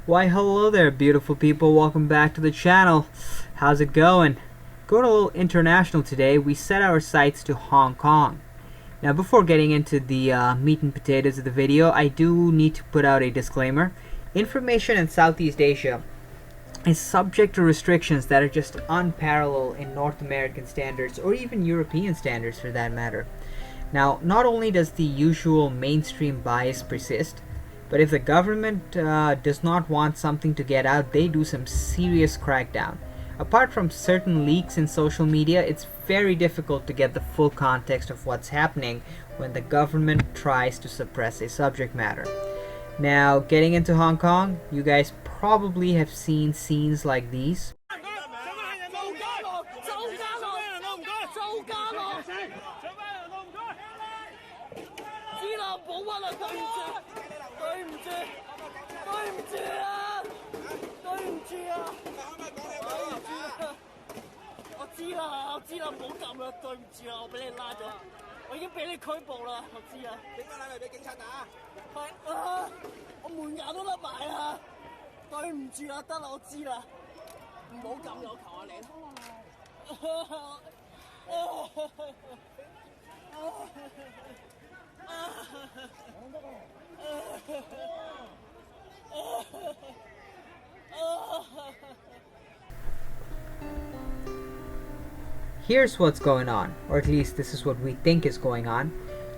Why hello there beautiful people, welcome back to the channel. How's it going? Going a little international today. We set our sights to Hong Kong. Now before getting into the meat and potatoes of the video, I do need to put out a disclaimer. Information in Southeast Asia is subject to restrictions that are just unparalleled in North American standards or even European standards for that matter. Now, not only does the usual mainstream bias persist, but if the government does not want something to get out, they do some serious crackdown. Apart from certain leaks in social media, it's very difficult to get the full context of what's happening when the government tries to suppress a subject matter. Now, getting into Hong Kong, you guys probably have seen scenes like these. Here's what's going on, or at least this is what we think is going on.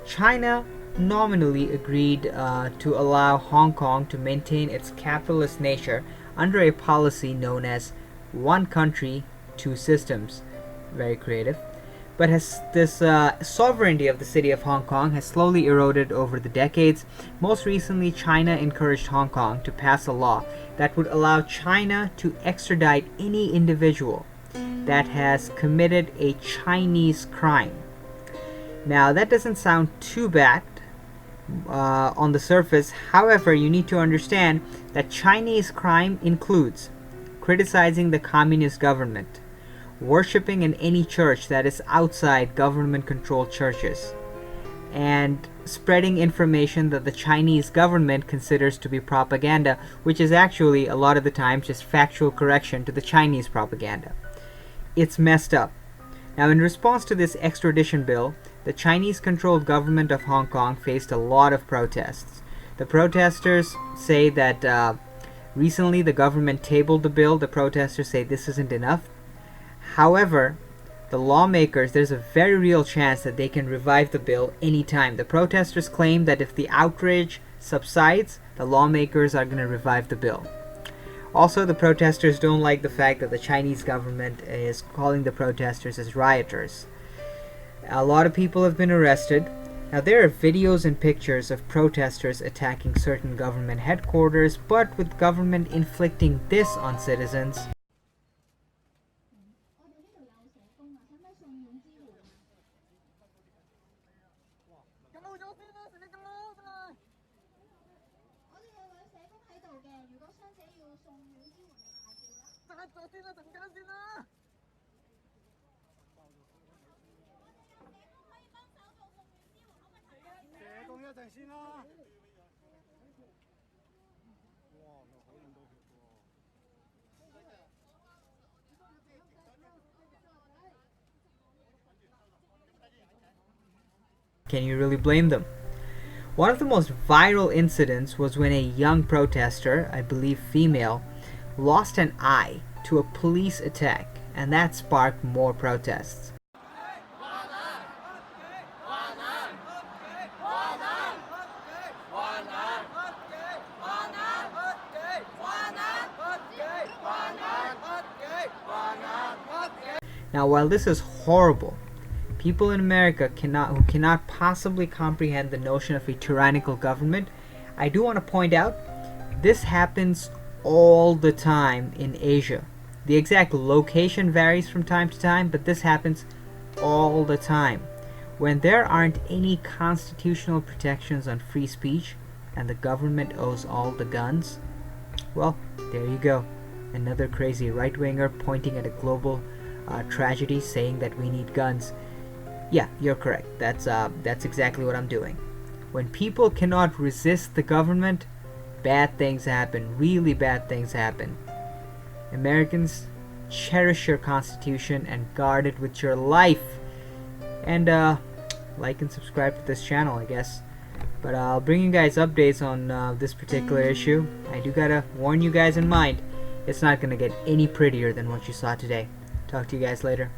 China nominally agreed to allow Hong Kong to maintain its capitalist nature under a policy known as one country, two systems. Very creative. But this sovereignty of the city of Hong Kong has slowly eroded over the decades. Most recently, China encouraged Hong Kong to pass a law that would allow China to extradite any individual that has committed a Chinese crime. Now, that doesn't sound too bad on the surface. However, you need to understand that Chinese crime includes criticizing the communist government, worshipping in any church that is outside government-controlled churches, and spreading information that the Chinese government considers to be propaganda, which is actually a lot of the time just factual correction to the Chinese propaganda. It's messed up. Now, in response to this extradition bill, the Chinese-controlled government of Hong Kong faced a lot of protests. The protesters say that recently the government tabled the bill. The protesters say this isn't enough. However, the lawmakers, there's a very real chance that they can revive the bill anytime. The protesters claim that if the outrage subsides, the lawmakers are going to revive the bill. Also, the protesters don't like the fact that the Chinese government is calling the protesters as rioters. A lot of people have been arrested. Now, there are videos and pictures of protesters attacking certain government headquarters, but with government inflicting this on citizens. Can you really blame them? One of the most viral incidents was when a young protester, I believe female, lost an eye to a police attack, and that sparked more protests. Now, while this is horrible, people in America who cannot possibly comprehend the notion of a tyrannical government, I do want to point out this happens all the time in Asia. The exact location varies from time to time, but this happens all the time. When there aren't any constitutional protections on free speech and the government owns all the guns, well, there you go. Another crazy right-winger pointing at a global tragedy saying that we need guns. Yeah, you're correct. That's exactly what I'm doing. When people cannot resist the government, bad things happen. Really bad things happen. Americans, cherish your Constitution and guard it with your life. And like and subscribe to this channel, I guess. But I'll bring you guys updates on this particular issue. I do gotta warn you guys in mind, it's not gonna get any prettier than what you saw today. Talk to you guys later.